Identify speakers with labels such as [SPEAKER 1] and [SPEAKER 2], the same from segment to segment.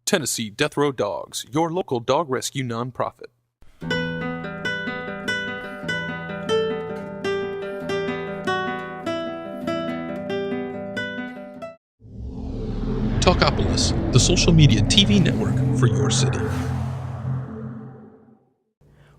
[SPEAKER 1] Tennessee Death Row Dogs, your local dog rescue nonprofit. Talkopolis, the social media TV network for your city.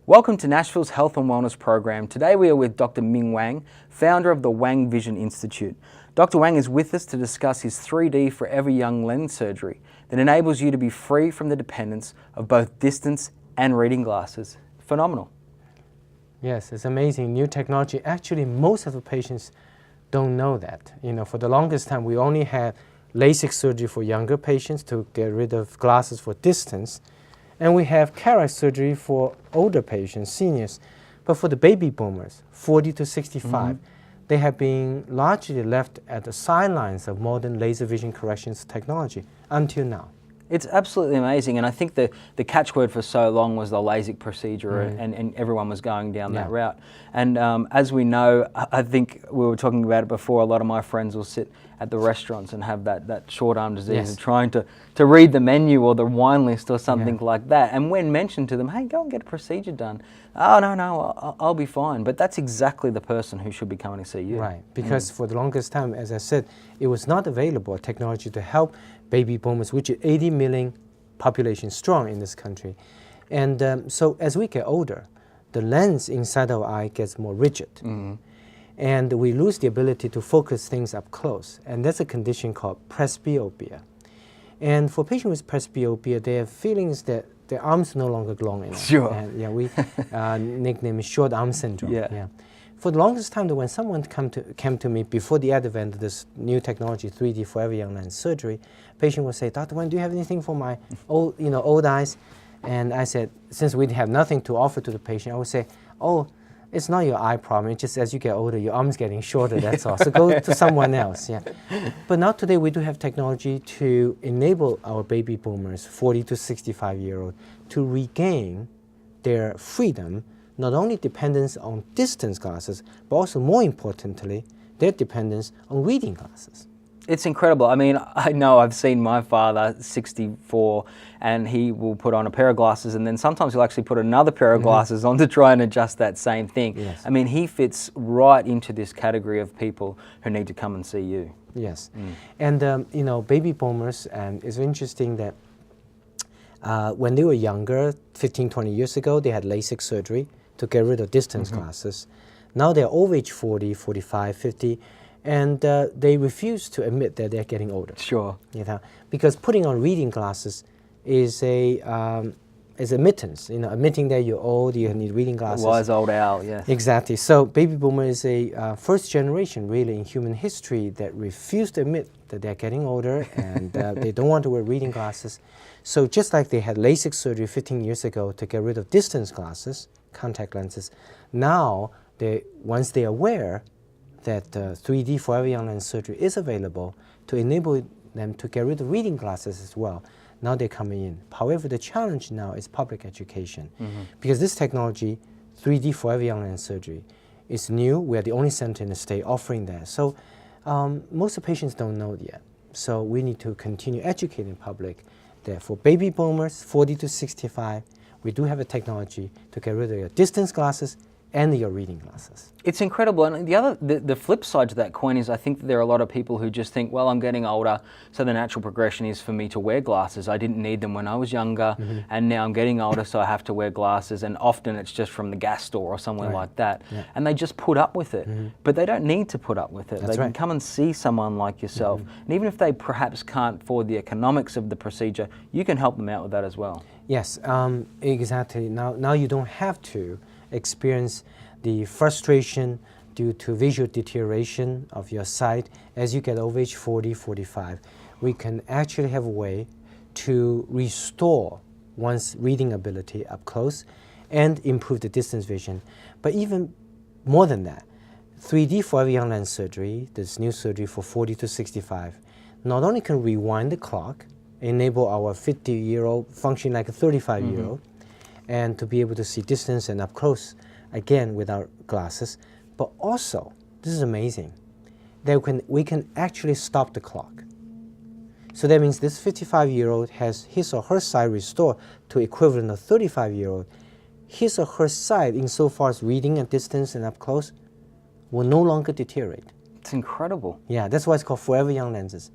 [SPEAKER 2] Welcome to Nashville's Health and Wellness program. Today we are with Dr. Ming Wang, founder of the Wang Vision Institute. Dr. Wang is with us to discuss his 3D Forever Young lens surgery that enables you to be free from the dependence of both distance and reading glasses. Phenomenal.
[SPEAKER 3] Yes, it's amazing. New technology. Actually, most of the patients don't know that. For the longest time, we only had LASIK surgery for younger patients to get rid of glasses for distance. And we have cataract surgery for older patients, seniors. But for the baby boomers, 40 to 65, they have been largely left at the sidelines of modern laser vision corrections technology until now.
[SPEAKER 2] It's absolutely amazing, and I think the catchword for so long was the LASIK procedure, and everyone was going down that route. And as we know, I think we were talking about it before, a lot of my friends will sit at the restaurants and have that short-arm disease and trying to read the menu or the wine list or something like that. And when mentioned to them, hey, go and get a procedure done, oh, no, I'll be fine. But that's exactly the person who should be coming to see you.
[SPEAKER 3] Right, because for the longest time, as I said, it was not available, technology to help baby boomers, which is 80 million population strong in this country. And so as we get older, the lens inside our eye gets more rigid. And we lose the ability to focus things up close. And that's a condition called presbyopia. And for patients with presbyopia, they have feelings that their arms no longer long enough.
[SPEAKER 2] Sure.
[SPEAKER 3] And we nickname it short arm syndrome. For the longest time, when someone came to me before the advent of this new technology, 3D Forever Young lens surgery, patient would say, Dr. Wang, do you have anything for my old eyes? And I said, since we have nothing to offer to the patient, I would say, oh, it's not your eye problem. It's just as you get older, your arm's getting shorter, that's all. So go to someone else, But now today, we do have technology to enable our baby boomers, 40 to 65-year-old, to regain their freedom, not only dependence on distance glasses, but also more importantly, their dependence on reading glasses.
[SPEAKER 2] It's incredible. I mean, I know I've seen my father, 64, and he will put on a pair of glasses, and then sometimes he'll actually put another pair of glasses on to try and adjust that same thing. I mean, he fits right into this category of people who need to come and see you.
[SPEAKER 3] Yes. And, baby boomers, and it's interesting that when they were younger, 15, 20 years ago, they had LASIK surgery to get rid of distance glasses. Now they're over age 40, 45, 50, and they refuse to admit that they're getting older.
[SPEAKER 2] Sure.
[SPEAKER 3] Because putting on reading glasses is admittance, admitting that you're old, you need reading glasses.
[SPEAKER 2] Wise old owl, yes.
[SPEAKER 3] Exactly. So baby boomer is a first generation really in human history that refuse to admit that they're getting older and they don't want to wear reading glasses. So just like they had LASIK surgery 15 years ago to get rid of distance glasses, contact lenses, now once they are aware that 3D Forever Young lens surgery is available to enable them to get rid of reading glasses as well. Now they're coming in. However, the challenge now is public education. Because this technology, 3D Forever Young lens surgery, is new. We're the only center in the state offering that. So most of the patients don't know yet. So we need to continue educating the public that for baby boomers, 40 to 65, we do have a technology to get rid of your distance glasses and your reading glasses.
[SPEAKER 2] It's incredible, and the flip side to that coin is I think that there are a lot of people who just think, well, I'm getting older, so the natural progression is for me to wear glasses. I didn't need them when I was younger, and now I'm getting older, so I have to wear glasses, and often it's just from the gas store or somewhere like that, and they just put up with it. But they don't need to put up with it. They can come and see someone like yourself, and even if they perhaps can't afford the economics of the procedure, you can help them out with that as well.
[SPEAKER 3] Yes, exactly. Now you don't have to experience the frustration due to visual deterioration of your sight as you get over age 40, 45. We can actually have a way to restore one's reading ability up close and improve the distance vision. But even more than that, 3D Forever Young lens surgery, this new surgery for 40 to 65, not only can rewind the clock, enable our 50-year-old function like a 35-year-old, and to be able to see distance and up close, again, without glasses, but also, this is amazing, that we can actually stop the clock. So that means this 55-year-old has his or her sight restored to equivalent of 35-year-old. His or her sight, insofar as reading at distance and up close, will no longer deteriorate.
[SPEAKER 2] It's incredible.
[SPEAKER 3] Yeah, that's why it's called forever young lenses.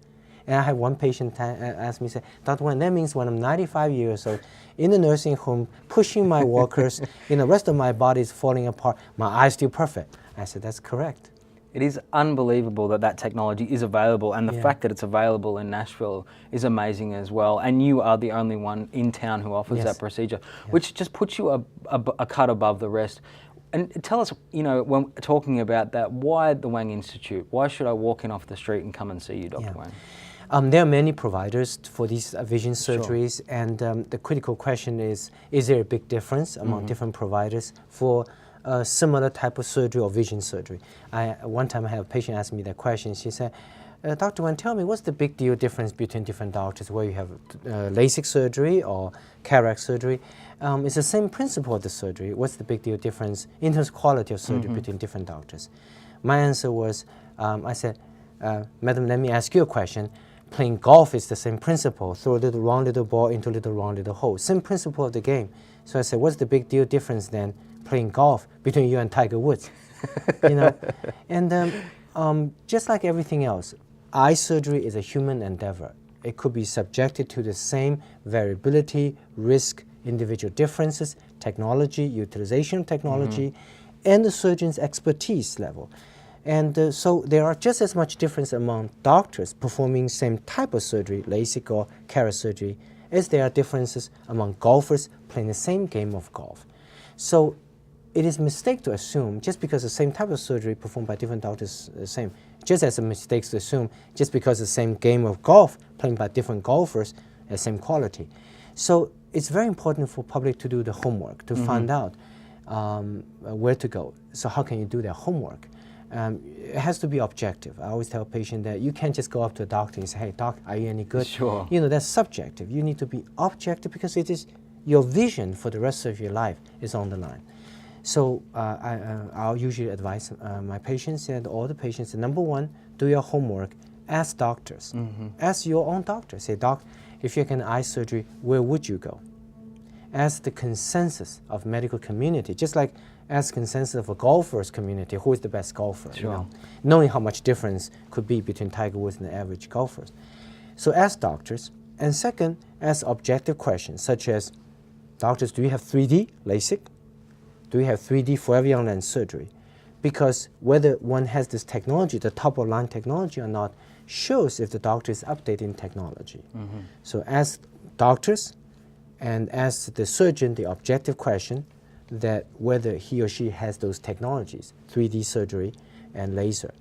[SPEAKER 3] And I had one patient ask me, say, Dr. Wang, that means when I'm 95 years old, in the nursing home, pushing my walkers, the rest of my body is falling apart, my eye's still perfect. I said, that's correct.
[SPEAKER 2] It is unbelievable that that technology is available, and the fact that it's available in Nashville is amazing as well. And you are the only one in town who offers that procedure, which just puts you a cut above the rest. And tell us, when talking about that, why the Wang Institute? Why should I walk in off the street and come and see you, Dr. Wang?
[SPEAKER 3] There are many providers for these vision surgeries, and the critical question is there a big difference among different providers for a similar type of surgery or vision surgery? One time I had a patient ask me that question. She said, Dr. Wang, tell me, what's the big deal difference between different doctors, where you have LASIK surgery or cataract surgery? It's the same principle of the surgery. What's the big deal difference in terms of quality of surgery between different doctors? My answer was, I said, Madam, let me ask you a question. Playing golf is the same principle. Throw a little round little ball into a little round little hole. Same principle of the game. So I said, what's the big deal difference then playing golf between you and Tiger Woods? And just like everything else, eye surgery is a human endeavor. It could be subjected to the same variability, risk, individual differences, technology, utilization of technology, and the surgeon's expertise level. And so there are just as much difference among doctors performing same type of surgery, LASIK or cataract surgery, as there are differences among golfers playing the same game of golf. So it is a mistake to assume just because the same type of surgery performed by different doctors is the same, just as a mistake to assume just because the same game of golf played by different golfers the same quality. So it's very important for public to do the homework, to find out where to go. So how can you do their homework? It has to be objective. I always tell a patient that you can't just go up to a doctor and say, hey, doc, are you any good?
[SPEAKER 2] Sure.
[SPEAKER 3] That's subjective. You need to be objective because it is your vision for the rest of your life is on the line. So I'll usually advise my patients and all the patients, number one, do your homework, ask doctors. Ask your own doctor. Say, doc, if you can eye surgery, where would you go? Ask the consensus of medical community, just like ask consensus of a golfer's community, who is the best golfer, knowing how much difference could be between Tiger Woods and the average golfers. So ask doctors. And second, ask objective questions, such as, doctors, do you have 3D LASIK? Do you have 3D forever young lens surgery? Because whether one has this technology, the top-of-line technology or not, shows if the doctor is updating technology. So ask doctors and ask the surgeon the objective question that whether he or she has those technologies, 3D surgery and laser.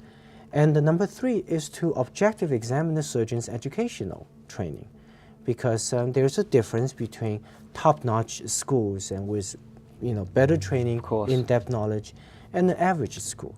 [SPEAKER 3] And the number three is to objectively examine the surgeon's educational training, because there's a difference between top-notch schools and with better training, in-depth knowledge, and the average school.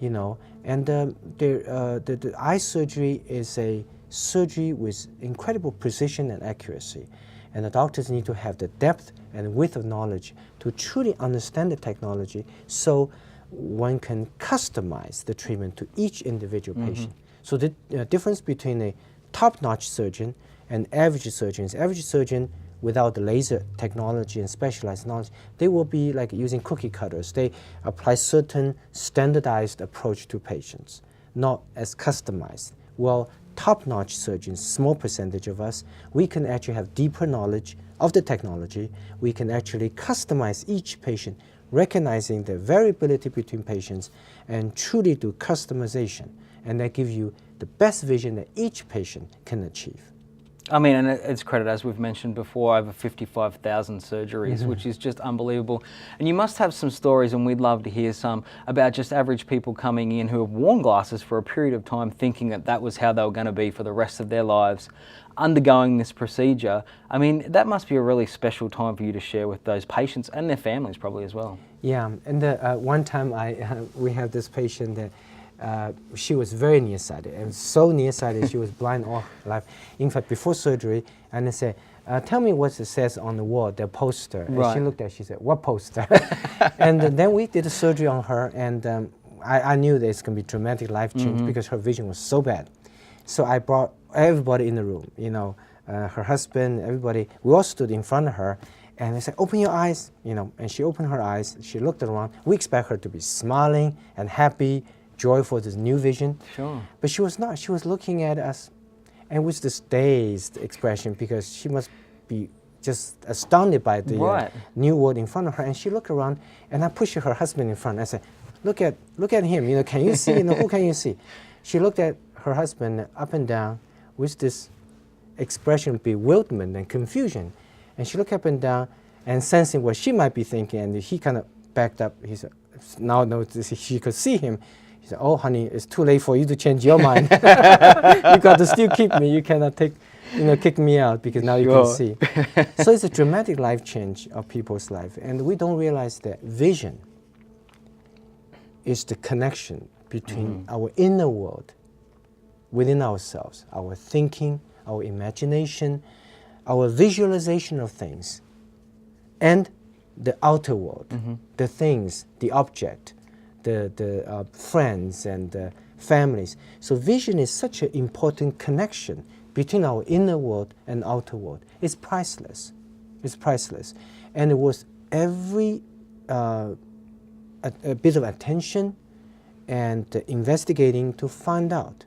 [SPEAKER 3] And the eye surgery is a surgery with incredible precision and accuracy. And the doctors need to have the depth and width of knowledge to truly understand the technology so one can customize the treatment to each individual patient. So the difference between a top-notch surgeon and average surgeon without the laser technology and specialized knowledge, they will be like using cookie cutters. They apply certain standardized approach to patients, not as customized. Well, top-notch surgeons, small percentage of us, we can actually have deeper knowledge of the technology. We can actually customize each patient, recognizing the variability between patients, and truly do customization. And that gives you the best vision that each patient can achieve.
[SPEAKER 2] I mean, and it's credit, as we've mentioned before, over 55,000 surgeries, which is just unbelievable. And you must have some stories, and we'd love to hear some, about just average people coming in who have worn glasses for a period of time thinking that that was how they were going to be for the rest of their lives, undergoing this procedure. I mean, that must be a really special time for you to share with those patients and their families probably as well.
[SPEAKER 3] Yeah, and one time we have this patient that she was very nearsighted, and so nearsighted she was blind all her life. In fact, before surgery, and they said, tell me what it says on the wall, the poster. And she looked at it, she said, what poster? And then we did the surgery on her, and I knew that it's going to be dramatic life change because her vision was so bad. So I brought everybody in the room, her husband, everybody, we all stood in front of her, and they said, open your eyes, and she opened her eyes, she looked around. We expect her to be smiling and happy, joyful, this new vision.
[SPEAKER 2] Sure.
[SPEAKER 3] But she was not. She was looking at us, and with this dazed expression, because she must be just astounded by the new world in front of her. And she looked around, and I pushed her husband in front. I said, look at him, can you see, who can you see? She looked at her husband up and down with this expression of bewilderment and confusion. And she looked up and down and sensing what she might be thinking, and he kind of backed up. He said, now she could see him. He said, oh, honey, it's too late for you to change your mind. You got to still keep me. You cannot kick me out, because now you can see. So it's a dramatic life change of people's life. And we don't realize that vision is the connection between our inner world within ourselves, our thinking, our imagination, our visualization of things, and the outer world, the things, the object, the friends and the families. So vision is such an important connection between our inner world and outer world. It's priceless. It's priceless. And it was every a bit of attention and investigating to find out,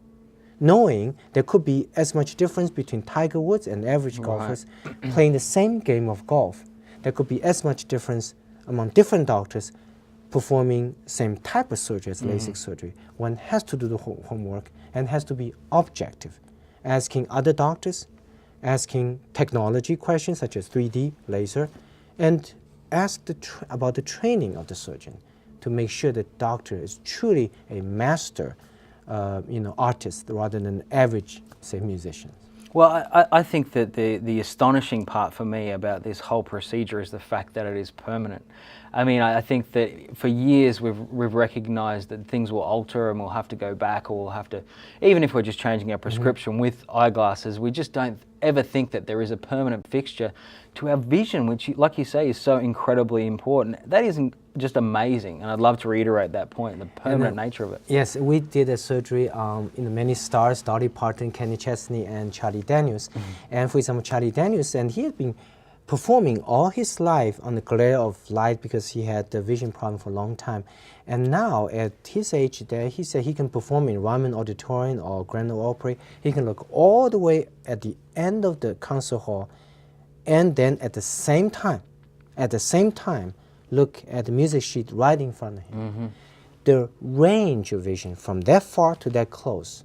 [SPEAKER 3] knowing there could be as much difference between Tiger Woods and average golfers playing the same game of golf. There could be as much difference among different doctors performing same type of surgery as LASIK surgery. One has to do the homework and has to be objective, asking other doctors, asking technology questions such as 3D, laser, and ask about the training of the surgeon to make sure that doctor is truly a master artist rather than an average, say, musician.
[SPEAKER 2] Well, I think that the astonishing part for me about this whole procedure is the fact that it is permanent. I mean, I think that for years we've recognized that things will alter and we'll have to go back, or we'll have to, even if we're just changing our prescription with eyeglasses, we just don't ever think that there is a permanent fixture to our vision, which, like you say, is so incredibly important. That isn't just amazing, and I'd love to reiterate that point, the permanent nature of it.
[SPEAKER 3] Yes, we did a surgery many stars, Dolly Parton, Kenny Chesney, and Charlie Daniels. And for example, Charlie Daniels, and he had been performing all his life on the glare of light because he had the vision problem for a long time. And now at his age there, he said he can perform in Ryman Auditorium or Grand Ole Opry. He can look all the way at the end of the concert hall, and then at the same time, look at the music sheet right in front of him. The range of vision from that far to that close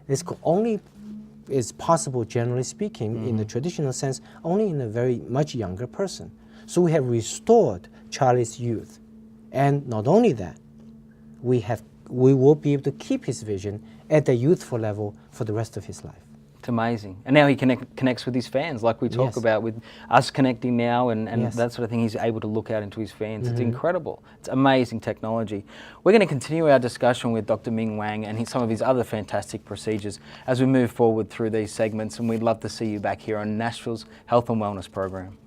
[SPEAKER 3] is possible, generally speaking, in the traditional sense, only in a very much younger person. So we have restored Charlie's youth. And not only that, we will be able to keep his vision at the youthful level for the rest of his life.
[SPEAKER 2] It's amazing. And now he connects with his fans, like we talk about with us connecting now and that sort of thing. He's able to look out into his fans. It's incredible. It's amazing technology. We're going to continue our discussion with Dr. Ming Wang and some of his other fantastic procedures as we move forward through these segments, and we'd love to see you back here on Nashville's Health and Wellness program.